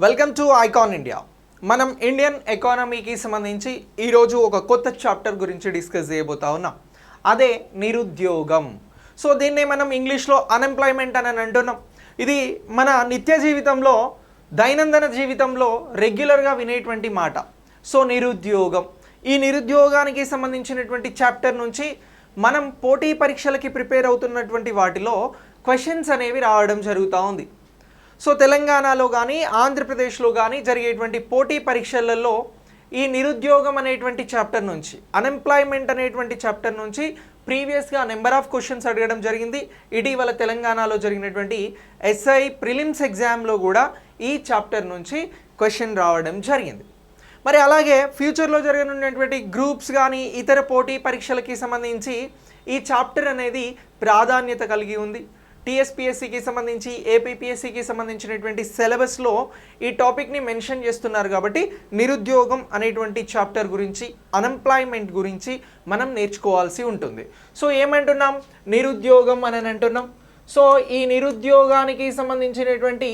Welcome to icon India. మనం Indian ఎకానమీకి సంబంధించి ఈరోజు ఒక కొత్త చాప్టర్ గురించి డిస్కస్ చేయబోతా ఉన్నాం. అదే నిరుద్యోగం. సో దీన్నే మనం ఇంగ్లీష్లో అన్ఎంప్లాయ్మెంట్ అని అంటున్నాం. ఇది మన నిత్య జీవితంలో, దైనందిన జీవితంలో రెగ్యులర్గా వినేటువంటి మాట. సో నిరుద్యోగం, ఈ నిరుద్యోగానికి సంబంధించినటువంటి చాప్టర్ నుంచి మనం పోటీ పరీక్షలకి ప్రిపేర్ అవుతున్నటువంటి వాటిలో క్వశ్చన్స్ అనేవి రావడం జరుగుతూ ఉంది. సో తెలంగాణలో కానీ ఆంధ్రప్రదేశ్లో కానీ జరిగేటువంటి పోటీ పరీక్షలలో ఈ నిరుద్యోగం అనేటువంటి చాప్టర్ నుంచి, అన్ఎంప్లాయ్మెంట్ అనేటువంటి చాప్టర్ నుంచి ప్రీవియస్గా నెంబర్ ఆఫ్ క్వశ్చన్స్ అడగడం జరిగింది. ఇటీవల తెలంగాణలో జరిగినటువంటి ఎస్ఐ ప్రిలిమ్స్ ఎగ్జామ్లో కూడా ఈ చాప్టర్ నుంచి క్వశ్చన్ రావడం జరిగింది. మరి అలాగే ఫ్యూచర్లో జరగనున్నటువంటి గ్రూప్స్ కానీ ఇతర పోటీ పరీక్షలకి సంబంధించి ఈ చాప్టర్ అనేది ప్రాధాన్యత కలిగి ఉంది. టీఎస్పీఎస్సీకి సంబంధించి, ఏపీపీఎస్సీకి సంబంధించినటువంటి సిలబస్లో ఈ టాపిక్ని మెన్షన్ చేస్తున్నారు. కాబట్టి నిరుద్యోగం అనేటువంటి చాప్టర్ గురించి, అన్ఎంప్లాయ్మెంట్ గురించి మనం నేర్చుకోవాల్సి ఉంటుంది. సో ఏమంటున్నాం? నిరుద్యోగం అని అంటున్నాం. సో ఈ నిరుద్యోగానికి సంబంధించినటువంటి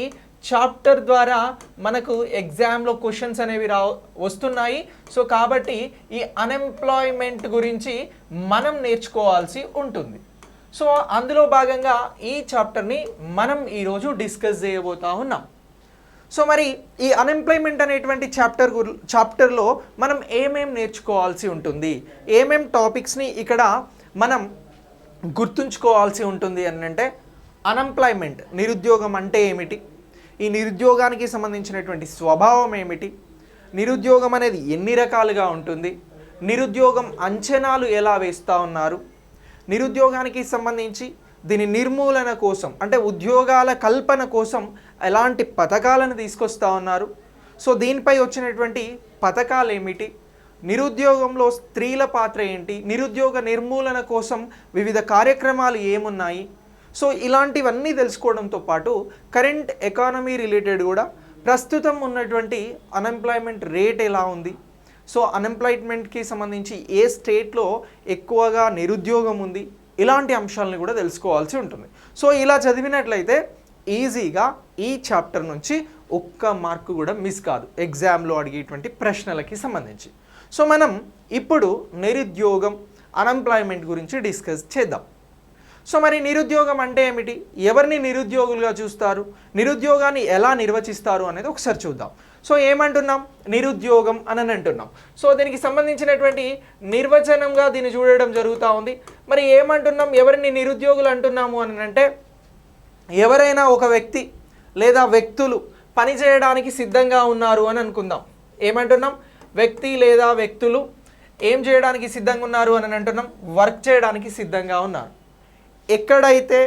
చాప్టర్ ద్వారా మనకు ఎగ్జామ్లో క్వశ్చన్స్ అనేవి వస్తున్నాయి. సో కాబట్టి ఈ అన్ఎంప్లాయ్మెంట్ గురించి మనం నేర్చుకోవాల్సి ఉంటుంది. సో అందులో భాగంగా ఈ చాప్టర్ని మనం ఈరోజు డిస్కస్ చేయబోతా ఉన్నాం. సో మరి ఈ అన్ఎంప్లాయ్మెంట్ అనేటువంటి చాప్టర్లో మనం ఏమేం నేర్చుకోవాల్సి ఉంటుంది, ఏమేం టాపిక్స్ని ఇక్కడ మనం గుర్తుంచుకోవాల్సి ఉంటుంది అని అంటే, అన్ఎంప్లాయ్మెంట్, నిరుద్యోగం అంటే ఏమిటి, ఈ నిరుద్యోగానికి సంబంధించినటువంటి స్వభావం ఏమిటి, నిరుద్యోగం అనేది ఎన్ని రకాలుగా ఉంటుంది, నిరుద్యోగం అంచనాలు ఎలా వేస్తూ ఉన్నారు, నిరుద్యోగానికి సంబంధించి దీని నిర్మూలన కోసం అంటే ఉద్యోగాల కల్పన కోసం ఎలాంటి పథకాలను తీసుకొస్తూ ఉన్నారు, సో దీనిపై వచ్చినటువంటి పథకాలు ఏమిటి, నిరుద్యోగంలో స్త్రీల పాత్ర ఏంటి, నిరుద్యోగ నిర్మూలన కోసం వివిధ కార్యక్రమాలు ఏమున్నాయి, సో ఇలాంటివన్నీ తెలుసుకోవడంతో పాటు కరెంట్ ఎకానమీ రిలేటెడ్ కూడా ప్రస్తుతం ఉన్నటువంటి అన్ఎంప్లాయ్మెంట్ రేట్ ఎలా ఉంది, సో అన్ఎంప్లాయ్మెంట్కి సంబంధించి ఏ స్టేట్లో ఎక్కువగా నిరుద్యోగం ఉంది, ఇలాంటి అంశాలను కూడా తెలుసుకోవాల్సి ఉంటుంది. సో ఇలా చదివినట్లయితే ఈజీగా ఈ చాప్టర్ నుంచి ఒక్క మార్కు కూడా మిస్ కాదు ఎగ్జామ్లో అడిగేటువంటి ప్రశ్నలకి సంబంధించి. సో మనం ఇప్పుడు నిరుద్యోగం, అన్ఎంప్లాయ్మెంట్ గురించి డిస్కస్ చేద్దాం. సో మరి నిరుద్యోగం అంటే ఏమిటి, ఎవరిని నిరుద్యోగులుగా చూస్తారు, నిరుద్యోగాన్ని ఎలా నిర్వచిస్తారు అనేది ఒకసారి చూద్దాం. సో ఏమంటున్నాం? నిరుద్యోగం అని అంటున్నాం. సో దీనికి సంబంధించినటువంటి నిర్వచనంగా దీన్ని చూడడం జరుగుతూ ఉంది. మరి ఏమంటున్నాం, ఎవరిని నిరుద్యోగులు అంటున్నాము అని అంటే, ఎవరైనా ఒక వ్యక్తి లేదా వ్యక్తులు పని చేయడానికి సిద్ధంగా ఉన్నారు అని అనుకుందాం. ఏమంటున్నాం? వ్యక్తి లేదా వ్యక్తులు ఏం చేయడానికి సిద్ధంగా ఉన్నారు అని అంటున్నాం? వర్క్ చేయడానికి సిద్ధంగా ఉన్నారు. ఎక్కడైతే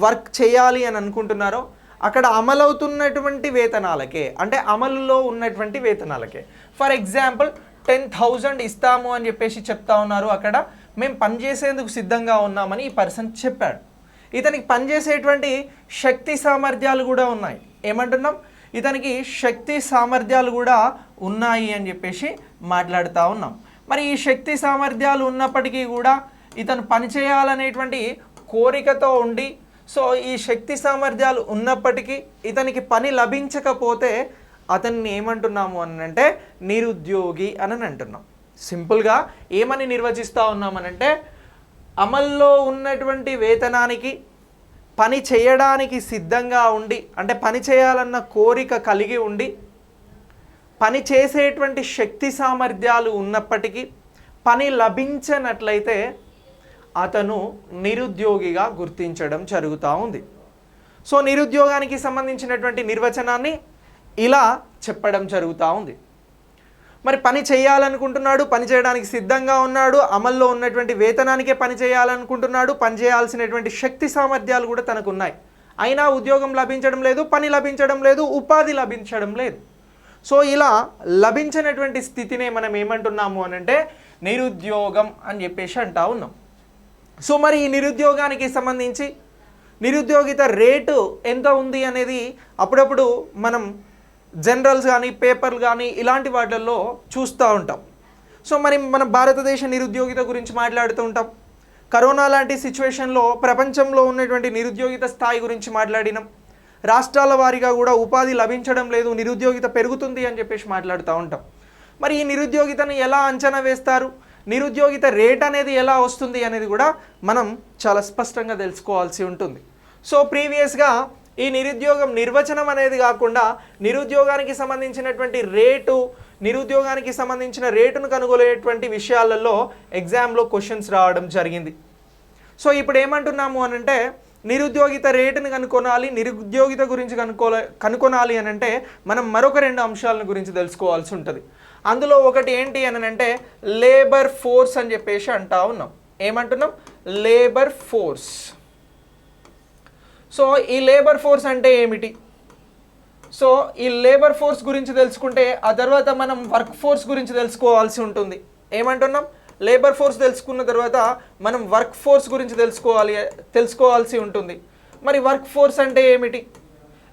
వర్క్ చేయాలి అని అనుకుంటున్నారో అక్కడ అమలవుతున్నటువంటి వేతనాలకే, అంటే అమలులో ఉన్నటువంటి వేతనాలకే. ఫర్ ఎగ్జాంపుల్ 10,000 ఇస్తాము అని చెప్పేసి చెప్తా ఉన్నారు. అక్కడ మేము పనిచేసేందుకు సిద్ధంగా ఉన్నామని ఈ పర్సన్ చెప్పాడు. ఇతనికి పనిచేసేటువంటి శక్తి సామర్థ్యాలు కూడా ఉన్నాయి. ఏమంటున్నాం? ఇతనికి శక్తి సామర్థ్యాలు కూడా ఉన్నాయి అని చెప్పేసి మాట్లాడుతూ ఉన్నాం. మరి ఈ శక్తి సామర్థ్యాలు ఉన్నప్పటికీ కూడా ఇతను పనిచేయాలనేటువంటి కోరికతో ఉండి, సో ఈ శక్తి సామర్థ్యాలు ఉన్నప్పటికీ ఇతనికి పని లభించకపోతే అతన్ని ఏమంటున్నాము అని అంటే నిరుద్యోగి అని అంటున్నాం. సింపుల్గా ఏమని నిర్వచిస్తూ ఉన్నామనంటే, అమల్లో ఉన్నటువంటి వేతనానికి పని చేయడానికి సిద్ధంగా ఉండి, అంటే పని చేయాలన్న కోరిక కలిగి ఉండి, పని చేసేటువంటి శక్తి సామర్థ్యాలు ఉన్నప్పటికీ పని లభించనట్లయితే అతను నిరుద్యోగిగా గుర్తించడం జరుగుతూ ఉంది. సో నిరుద్యోగానికి సంబంధించినటువంటి నిర్వచనాన్ని ఇలా చెప్పడం జరుగుతూ ఉంది. మరి పని చేయాలనుకుంటున్నాడు, పని చేయడానికి సిద్ధంగా ఉన్నాడు, అమల్లో ఉన్నటువంటి వేతనానికే పని చేయాలనుకుంటున్నాడు, పని చేయాల్సినటువంటి శక్తి సామర్థ్యాలు కూడా తనకు ఉన్నాయి, అయినా ఉద్యోగం లభించడం లేదు, పని లభించడం లేదు, ఉపాధి లభించడం లేదు. సో ఇలా లభించినటువంటి స్థితినే మనం ఏమంటున్నాము అని అంటే నిరుద్యోగం అని చెప్పేసి అంటా ఉన్నాం. సో మరి ఈ నిరుద్యోగానికి సంబంధించి నిరుద్యోగిత రేటు ఎంత ఉంది అనేది అప్పుడప్పుడు మనం జనరల్స్ కానీ పేపర్లు కానీ ఇలాంటి వాటిల్లో చూస్తూ ఉంటాం. సో మరి మన భారతదేశ నిరుద్యోగిత గురించి మాట్లాడుతూ ఉంటాం. కరోనా లాంటి సిచ్యువేషన్లో ప్రపంచంలో ఉన్నటువంటి నిరుద్యోగిత స్థాయి గురించి మాట్లాడినాం. రాష్ట్రాల వారీగా కూడా ఉపాధి లభించడం లేదు, నిరుద్యోగిత పెరుగుతుంది అని చెప్పేసి మాట్లాడుతూ ఉంటాం. మరి ఈ నిరుద్యోగితను ఎలా అంచనా వేస్తారు, నిరుద్యోగిత రేట్ అనేది ఎలా వస్తుంది అనేది కూడా మనం చాలా స్పష్టంగా తెలుసుకోవాల్సి ఉంటుంది. సో ప్రీవియస్గా ఈ నిరుద్యోగం నిర్వచనం అనేది కాకుండా నిరుద్యోగానికి సంబంధించినటువంటి రేటు, నిరుద్యోగానికి సంబంధించిన రేటును కనుగొనేటువంటి విషయాలలో ఎగ్జామ్లో క్వశ్చన్స్ రావడం జరిగింది. సో ఇప్పుడు ఏమంటున్నాము అని అంటే నిరుద్యోగిత రేటును కనుక్కోనాలి, నిరుద్యోగిత గురించి కనుక్కోనాలి అని అంటే మనం మరొక 2 అంశాల గురించి తెలుసుకోవాల్సి ఉంటుంది. అందులో ఒకటి ఏంటి అని అంటే లేబర్ ఫోర్స్ అని చెప్పేసి అంటా ఉన్నాం. ఏమంటున్నాం? Labour force. సో ఈ లేబర్ ఫోర్స్ అంటే ఏమిటి? సో ఈ లేబర్ ఫోర్స్ గురించి తెలుసుకుంటే ఆ తర్వాత మనం వర్క్ ఫోర్స్ గురించి తెలుసుకోవాల్సి ఉంటుంది. ఏమంటున్నాం? లేబర్ ఫోర్స్ తెలుసుకున్న తర్వాత మనం వర్క్ ఫోర్స్ గురించి తెలుసుకోవాల్సి ఉంటుంది. మరి వర్క్ ఫోర్స్ అంటే ఏమిటి?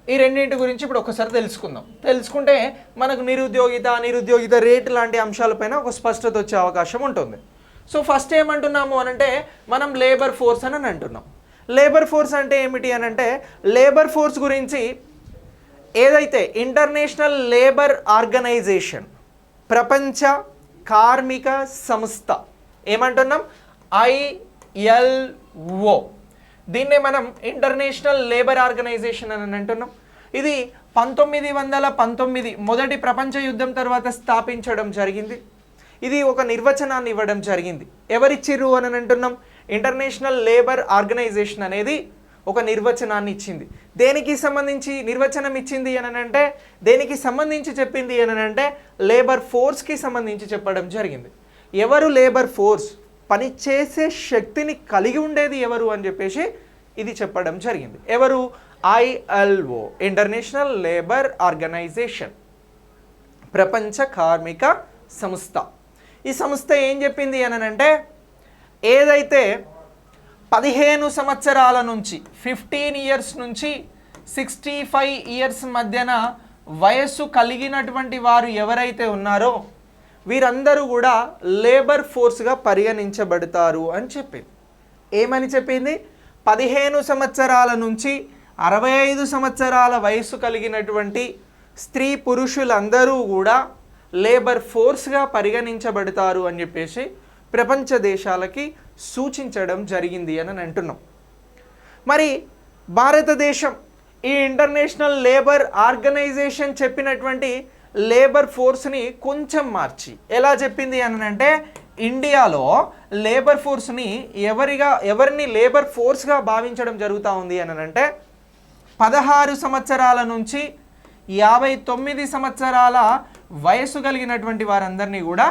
ఈ రెండింటి గురించి ఇప్పుడు ఒకసారి తెలుసుకుందాం. తెలుసుకుంటే మనకు నిరుద్యోగిత రేటు లాంటి అంశాలపైన ఒక స్పష్టత వచ్చే అవకాశం ఉంటుంది. సో ఫస్ట్ ఏమంటున్నాము అని అంటే మనం లేబర్ ఫోర్స్ అని అంటున్నాం. లేబర్ ఫోర్స్ అంటే ఏమిటి అని అంటే లేబర్ ఫోర్స్ గురించి ఏదైతే ఇంటర్నేషనల్ లేబర్ ఆర్గనైజేషన్, ప్రపంచ కార్మిక సంస్థ, ఏమంటున్నాం? ILO, దీన్నే మనం ఇంటర్నేషనల్ లేబర్ ఆర్గనైజేషన్ అని అంటున్నాం. ఇది 1919 మొదటి ప్రపంచ యుద్ధం తర్వాత స్థాపించడం జరిగింది. ఇది ఒక నిర్వచనాన్ని ఇవ్వడం జరిగింది. ఎవరిచ్చిర్రు అని అంటున్నాం? ఇంటర్నేషనల్ లేబర్ ఆర్గనైజేషన్ అనేది ఒక నిర్వచనాన్ని ఇచ్చింది. దేనికి సంబంధించి నిర్వచనం ఇచ్చింది అని అంటే, దేనికి సంబంధించి చెప్పింది అని అంటే లేబర్ ఫోర్స్కి సంబంధించి చెప్పడం జరిగింది. ఎవరు లేబర్ ఫోర్స్? పనిచేసే శక్తిని కలిగి ఉండేది ఎవరు అని చెప్పేసి ఇది చెప్పడం జరిగింది. ఎవరు? ILO, ఇంటర్నేషనల్ లేబర్ ఆర్గనైజేషన్, ప్రపంచ కార్మిక సంస్థ. ఈ సంస్థ ఏం చెప్పింది అని అంటే ఏదైతే 15 సంవత్సరాల నుంచి 15 ఇయర్స్ నుంచి 65 ఇయర్స్ మధ్యన వయస్సు కలిగినటువంటి వారు ఎవరైతే ఉన్నారో వీరందరూ కూడా లేబర్ ఫోర్స్గా పరిగణించబడతారు అని చెప్పింది. ఏమని చెప్పింది? 15 సంవత్సరాల నుంచి 65 సంవత్సరాల వయస్సు కలిగినటువంటి స్త్రీ పురుషులందరూ కూడా లేబర్ ఫోర్స్గా పరిగణించబడతారు అని చెప్పేసి ప్రపంచ దేశాలకి సూచించడం జరిగింది అని అంటున్నాం. మరి భారతదేశం ఈ ఇంటర్నేషనల్ లేబర్ ఆర్గనైజేషన్ చెప్పినటువంటి లేబర్ ఫోర్స్ని కొంచెం మార్చి ఎలా చెప్పింది అని అంటే ఇండియాలో లేబర్ ఫోర్స్ని ఎవరిని లేబర్ ఫోర్స్గా భావించడం జరుగుతూ ఉంది అని అంటే 16 సంవత్సరాల నుంచి 59 సంవత్సరాల వయస్సు కలిగినటువంటి వారందరినీ కూడా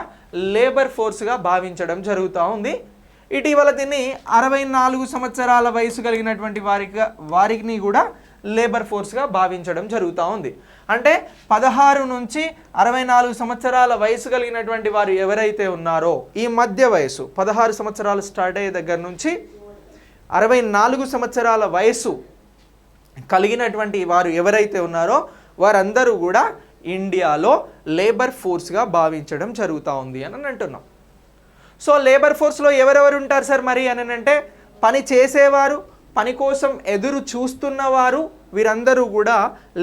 లేబర్ ఫోర్స్గా భావించడం జరుగుతూ ఉంది. ఇటీవల దీన్ని 64 సంవత్సరాల వయసు కలిగినటువంటి వారిని కూడా లేబర్ ఫోర్స్గా భావించడం జరుగుతూ ఉంది. అంటే 16 నుంచి 64 సంవత్సరాల వయసు కలిగినటువంటి వారు ఎవరైతే ఉన్నారో ఈ మధ్య వయసు 16 సంవత్సరాలు స్టార్ట్ అయ్యే దగ్గర నుంచి 64 సంవత్సరాల వయసు కలిగినటువంటి వారు ఎవరైతే ఉన్నారో వారందరూ కూడా ఇండియాలో లేబర్ ఫోర్స్గా భావించడం జరుగుతూ ఉంది అని అంటున్నాం. సో లేబర్ ఫోర్స్లో ఎవరెవరు ఉంటారు సార్ మరి అని అంటే పని చేసేవారు, పని కోసం ఎదురు చూస్తున్నవారు, వీరందరూ కూడా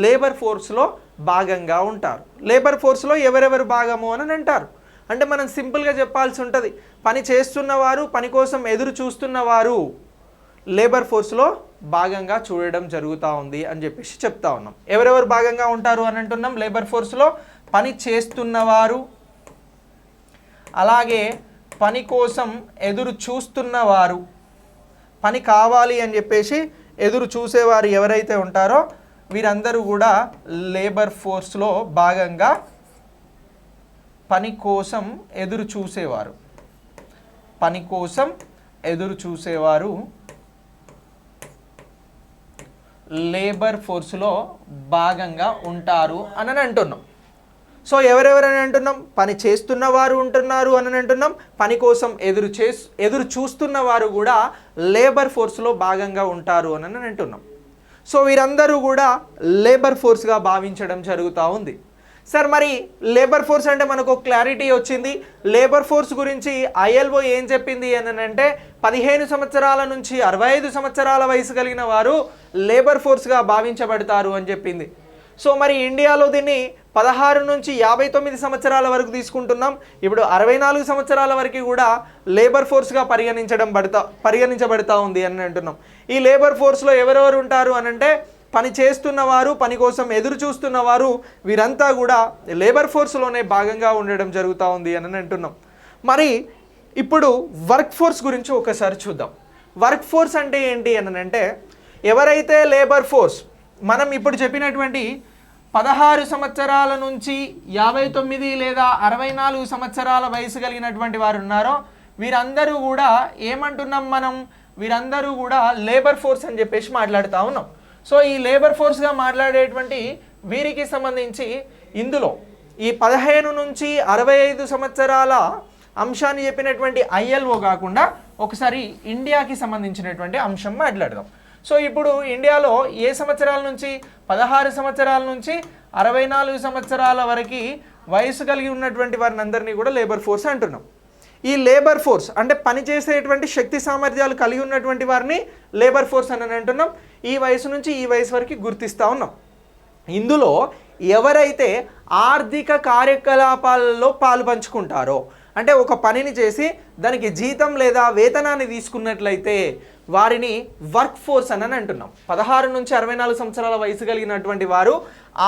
లేబర్ ఫోర్స్లో భాగంగా ఉంటారు. లేబర్ ఫోర్స్లో ఎవరెవరు భాగము అని అంటారు అంటే మనం సింపుల్గా చెప్పాల్సి ఉంటుంది. పని చేస్తున్నవారు, పని కోసం ఎదురు చూస్తున్నవారు లేబర్ ఫోర్స్లో భాగంగా చూడడం జరుగుతూ ఉంది అని చెప్పేసి చెప్తా ఉన్నాం. ఎవరెవరు భాగంగా ఉంటారు అని అంటున్నాం? లేబర్ ఫోర్స్లో పని చేస్తున్నవారు, అలాగే పని కోసం ఎదురు చూస్తున్నవారు, పని కావాలి అని చెప్పేసి ఎదురు చూసేవారు ఎవరైతే ఉంటారో వీరందరూ కూడా లేబర్ ఫోర్స్లో భాగంగా పని కోసం ఎదురు చూసేవారు, పని కోసం ఎదురు చూసేవారు లేబర్ ఫోర్స్లో భాగంగా ఉంటారు అని అంటున్నాం. సో ఎవరెవరని అంటున్నాం? పని చేస్తున్నవారు ఉంటున్నారు అని అంటున్నాం. పని కోసం ఎదురు చూస్తున్నవారు కూడా లేబర్ ఫోర్స్లో భాగంగా ఉంటారు అని అంటున్నాం. సో వీరందరూ కూడా లేబర్ ఫోర్స్గా భావించడం జరుగుతూ ఉంది. సార్ మరి లేబర్ ఫోర్స్ అంటే మనకు క్లారిటీ వచ్చింది. లేబర్ ఫోర్స్ గురించి ఐఎల్ఓ ఏం చెప్పింది అని అంటే 15 సంవత్సరాల నుంచి 65 సంవత్సరాల వయసు కలిగిన వారు లేబర్ ఫోర్స్గా భావించబడతారు అని చెప్పింది. సో మరి ఇండియాలో దీన్ని 16 నుంచి 59 సంవత్సరాల వరకు తీసుకుంటున్నాం. ఇప్పుడు 64 సంవత్సరాల వరకు కూడా లేబర్ ఫోర్స్గా పరిగణించబడతా ఉంది అని అంటున్నాం. ఈ లేబర్ ఫోర్స్లో ఎవరెవరు ఉంటారు అని అంటే పని చేస్తున్నవారు, పని కోసం ఎదురు చూస్తున్నవారు, వీరంతా కూడా లేబర్ ఫోర్స్లోనే భాగంగా ఉండడం జరుగుతూ ఉంది అని అంటున్నాం. మరి ఇప్పుడు వర్క్ ఫోర్స్ గురించి ఒకసారి చూద్దాం. వర్క్ ఫోర్స్ అంటే ఏంటి అని అంటే ఎవరైతే లేబర్ ఫోర్స్ మనం ఇప్పుడు చెప్పినటువంటి 16 సంవత్సరాల నుంచి 59 లేదా 64 సంవత్సరాల వయసు కలిగినటువంటి వారు ఉన్నారో వీరందరూ కూడా ఏమంటున్నాం మనం, వీరందరూ కూడా లేబర్ ఫోర్స్ అని చెప్పేసి మాట్లాడుతూ ఉన్నాం. సో ఈ లేబర్ ఫోర్స్గా మాట్లాడేటువంటి వీరికి సంబంధించి ఇందులో ఈ 15 నుంచి 65 సంవత్సరాల అంశాన్ని చెప్పినటువంటి ఐఎల్ఓ కాకుండా ఒకసారి ఇండియాకి సంబంధించినటువంటి అంశం మాట్లాడదాం. సో ఇప్పుడు ఇండియాలో ఏ సంవత్సరాల నుంచి 16 సంవత్సరాల నుంచి 64 సంవత్సరాల వరకు వయసు కలిగి ఉన్నటువంటి వారిని అందరినీ కూడా లేబర్ ఫోర్స్ అంటున్నాం. ఈ లేబర్ ఫోర్స్ అంటే పనిచేసేటువంటి శక్తి సామర్థ్యాలు కలిగి ఉన్నటువంటి వారిని లేబర్ ఫోర్స్ అని అంటున్నాం. ఈ వయసు నుంచి ఈ వయసు వరకు గుర్తిస్తూ ఉన్నాం. ఇందులో ఎవరైతే ఆర్థిక కార్యకలాపాలలో పాలు పంచుకుంటారో అంటే ఒక పనిని చేసి దానికి జీతం లేదా వేతనాన్ని తీసుకున్నట్లయితే వారిని వర్క్ ఫోర్స్ అని అంటున్నాం. 16 నుంచి 64 సంవత్సరాల వయసు కలిగినటువంటి వారు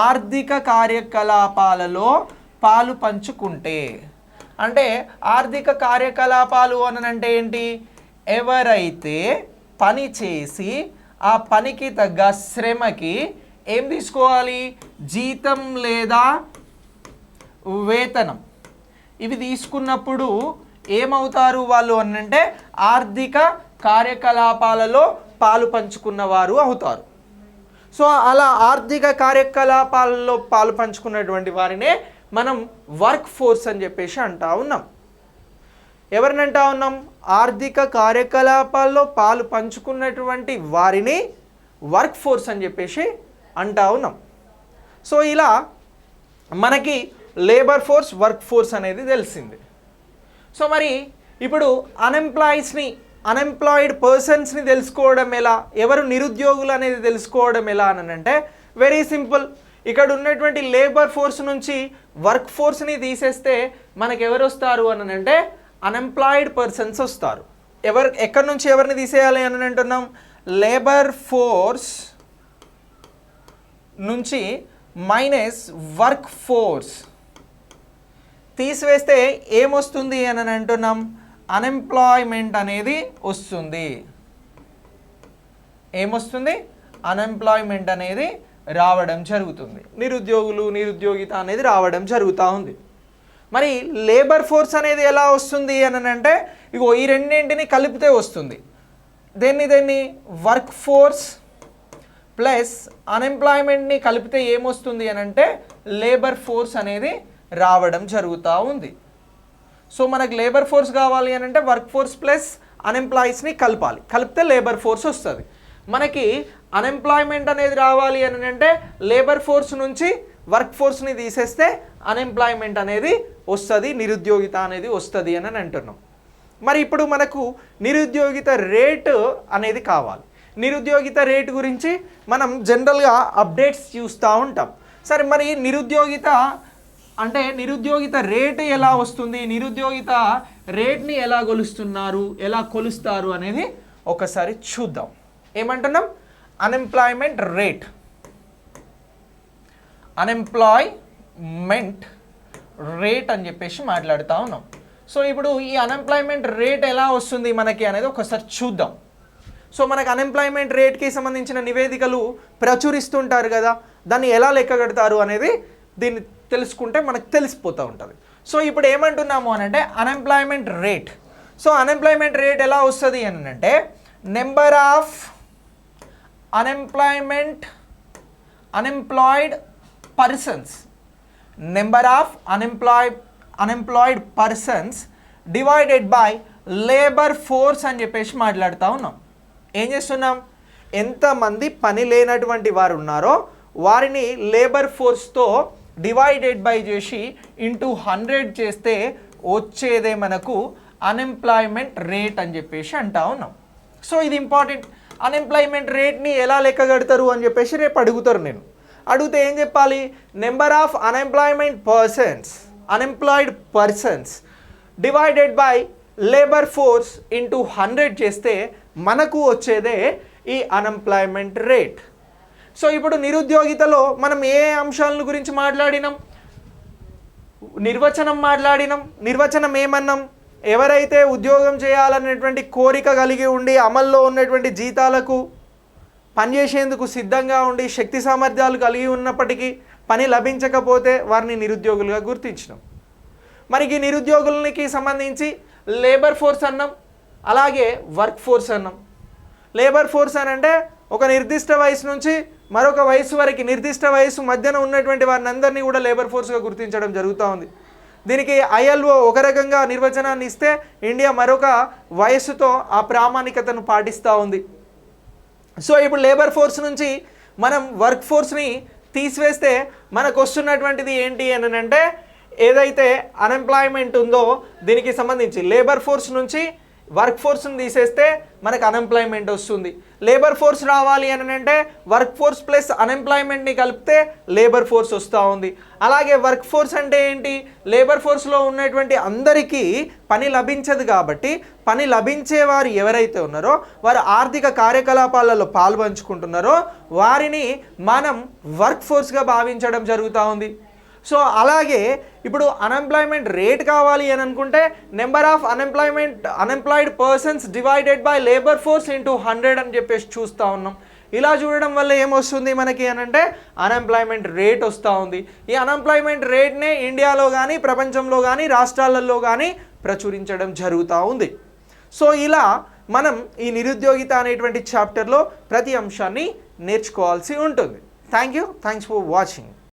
ఆర్థిక కార్యకలాపాలలో పాలు పంచుకుంటే, అంటే ఆర్థిక కార్యకలాపాలు అని అంటే ఏంటి, ఎవరైతే పని చేసి ఆ పనికి తగ్గ శ్రమకి ఏం తీసుకోవాలి, జీతం లేదా వేతనం, ఇవి తీసుకున్నప్పుడు ఏమవుతారు వాళ్ళు అని అంటే ఆర్థిక కార్యకలాపాలలో పాలు పంచుకున్నవారు అవుతారు. సో అలా ఆర్థిక కార్యకలాపాలలో పాలు పంచుకున్నటువంటి వారినే మనం వర్క్ ఫోర్స్ అని చెప్పేసి అంటా ఉన్నాం. ఎవరిని అంటా ఉన్నాం, ఆర్థిక కార్యకలాపాల్లో పాలు పంచుకున్నటువంటి వారిని వర్క్ ఫోర్స్ అని చెప్పేసి అంటా ఉన్నాం. సో ఇలా మనకి లేబర్ ఫోర్స్, వర్క్ ఫోర్స్ అనేది తెలిసింది. సో మరి ఇప్పుడు అన్ఎంప్లాయిడ్ పర్సన్స్ని తెలుసుకోవడం ఎలా, ఎవరు నిరుద్యోగులు అనేది తెలుసుకోవడం ఎలా అని అంటే వెరీ సింపుల్. ఇక్కడ ఉన్నటువంటి లేబర్ ఫోర్స్ నుంచి వర్క్ ఫోర్స్ని తీసేస్తే మనకు ఎవరు వస్తారు అని అంటే అన్ఎంప్లాయిడ్ పర్సన్స్ వస్తారు. ఎక్కడి నుంచి ఎవరిని తీసేయాలి అని అంటున్నాం, లేబర్ ఫోర్స్ నుంచి మైనస్ వర్క్ ఫోర్స్ తీసివేస్తే ఏమొస్తుంది అని అంటున్నాం, అన్ఎంప్లాయ్మెంట్ అనేది వస్తుంది. ఏమొస్తుంది, అన్ఎంప్లాయ్మెంట్ అనేది రావడం జరుగుతుంది. నిరుద్యోగిత అనేది రావడం జరుగుతూ ఉంది. మరి లేబర్ ఫోర్స్ అనేది ఎలా వస్తుంది అని అంటే ఇగో ఈ రెండింటిని కలిపితే వస్తుంది. దేన్ని వర్క్ ఫోర్స్ ప్లస్ అన్ఎంప్లాయ్మెంట్ని కలిపితే ఏమొస్తుంది అని అంటే లేబర్ ఫోర్స్ అనేది రావడం జరుగుతూ ఉంది. సో మనకు లేబర్ ఫోర్స్ కావాలి అని అంటే వర్క్ ఫోర్స్ ప్లస్ అన్ఎంప్లాయీస్ని కలిపితే లేబర్ ఫోర్స్ వస్తుంది. మనకి అన్ఎంప్లాయ్మెంట్ అనేది రావాలి అని అంటే లేబర్ ఫోర్స్ నుంచి వర్క్ ఫోర్స్ని తీసేస్తే అన్ఎంప్లాయ్మెంట్ అనేది వస్తుంది, నిరుద్యోగిత అనేది వస్తుంది అని అంటున్నాం. మరి ఇప్పుడు మనకు నిరుద్యోగిత రేటు అనేది కావాలి. నిరుద్యోగిత రేటు గురించి మనం జనరల్గా అప్డేట్స్ చూస్తూ ఉంటాం. సరే మరి నిరుద్యోగిత రేటు ఎలా వస్తుంది, నిరుద్యోగిత రేట్ని ఎలా కొలుస్తారు అనేది ఒకసారి చూద్దాం. ఏమంటున్నాం, అన్ఎంప్లాయ్మెంట్ రేట్ అని చెప్పేసి మాట్లాడుతూ ఉన్నాం. సో ఇప్పుడు ఈ అన్ఎంప్లాయ్మెంట్ రేట్ ఎలా వస్తుంది మనకి అనేది ఒకసారి చూద్దాం. సో మనకు అన్ఎంప్లాయ్మెంట్ రేట్కి సంబంధించిన నివేదికలు ప్రచురిస్తుంటారు కదా, దాన్ని ఎలా లెక్క కడతారు అనేది దీన్ని తెలుసుకుంటే మనకు తెలిసిపోతూ ఉంటుంది. సో ఇప్పుడు ఏమంటున్నాము అని అంటే unemployment rate. So unemployment rate ఎలా వస్తుంది అని అంటే number of unemployed persons divided by labour force అని చెప్పేసి మాట్లాడుతూ ఉన్నాం. ఏం చేస్తున్నాం, ఎంతమంది పని లేనటువంటి వారు ఉన్నారో వారిని లేబర్ ఫోర్స్తో డివైడెడ్ బై చేసి ఇంటూ 100 చేస్తే వచ్చేదే మనకు అన్ఎంప్లాయ్మెంట్ రేట్ అని చెప్పేసి అంటా ఉన్నాం. సో ఇది ఇంపార్టెంట్. అన్ఎంప్లాయ్మెంట్ రేట్ని ఎలా లెక్క కడతారు అని చెప్పేసి రేపు అడుగుతారు. నేను అడిగితే ఏం చెప్పాలి? Number of unemployed persons divided by labour force into 100 చేస్తే మనకు వచ్చేదే ఈ అన్ఎంప్లాయ్మెంట్ రేట్. సో ఇప్పుడు నిరుద్యోగితలో మనం ఏ అంశాల గురించి మాట్లాడినాం? నిర్వచనం ఏమన్నాం? ఎవరైతే ఉద్యోగం చేయాలనేటువంటి కోరిక కలిగి ఉండి అమల్లో ఉన్నటువంటి జీతాలకు పనిచేసేందుకు సిద్ధంగా ఉండి శక్తి సామర్థ్యాలు కలిగి ఉన్నప్పటికీ పని లభించకపోతే వారిని నిరుద్యోగులుగా గుర్తించినాం. మరి ఈ నిరుద్యోగులకి సంబంధించి లేబర్ ఫోర్స్ అన్నాం, అలాగే వర్క్ ఫోర్స్ అన్నాం. లేబర్ ఫోర్స్ అని అంటే ఒక నిర్దిష్ట వయసు నుంచి మరొక వయసు వరకు నిర్దిష్ట వయసు మధ్యన ఉన్నటువంటి వారిని అందరినీ కూడా లేబర్ ఫోర్స్గా గుర్తించడం జరుగుతూ ఉంది. దీనికి ILO ఒక రకంగా నిర్వచనాన్ని ఇస్తే ఇండియా మరొక వయసుతో ఆ ప్రామాణికతను పాటిస్తూ ఉంది. సో ఇప్పుడు లేబర్ ఫోర్స్ నుంచి మనం వర్క్ ఫోర్స్ని తీసివేస్తే మనకు వస్తున్నటువంటిది ఏంటి అని అంటే, ఏదైతే అన్ఎంప్లాయ్మెంట్ ఉందో దీనికి సంబంధించి లేబర్ ఫోర్స్ నుంచి వర్క్ ఫోర్స్ని తీసేస్తే మనకు అన్ఎంప్లాయ్మెంట్ వస్తుంది. లేబర్ ఫోర్స్ రావాలి అని అంటే వర్క్ ఫోర్స్ ప్లస్ అన్ఎంప్లాయ్మెంట్ని కలిపితే లేబర్ ఫోర్స్ వస్తూ ఉంది. అలాగే వర్క్ ఫోర్స్ అంటే ఏంటి? లేబర్ ఫోర్స్లో ఉన్నటువంటి అందరికీ పని లభించదు కాబట్టి పని లభించే వారు ఎవరైతే ఉన్నారో వారు ఆర్థిక కార్యకలాపాలలో పాల్పంచుకుంటున్నారో వారిని మనం వర్క్ ఫోర్స్గా భావించడం జరుగుతూ ఉంది. సో అలాగే ఇప్పుడు అన్ఎంప్లాయ్మెంట్ రేట్ కావాలి అని అనుకుంటే number of unemployed persons divided by labour force into 100 అని చెప్పేసి చూస్తూ ఉన్నాం. ఇలా చూడడం వల్ల ఏమొస్తుంది మనకి అని అంటే అన్ఎంప్లాయ్మెంట్ రేట్ వస్తూ ఉంది. ఈ అన్ఎంప్లాయ్మెంట్ రేట్నే ఇండియాలో కానీ ప్రపంచంలో కానీ రాష్ట్రాలలో కానీ ప్రచురించడం జరుగుతూ ఉంది. సో ఇలా మనం ఈ నిరుద్యోగిత అనేటువంటి చాప్టర్లో ప్రతి అంశాన్ని నేర్చుకోవాల్సి ఉంటుంది. Thanks for watching.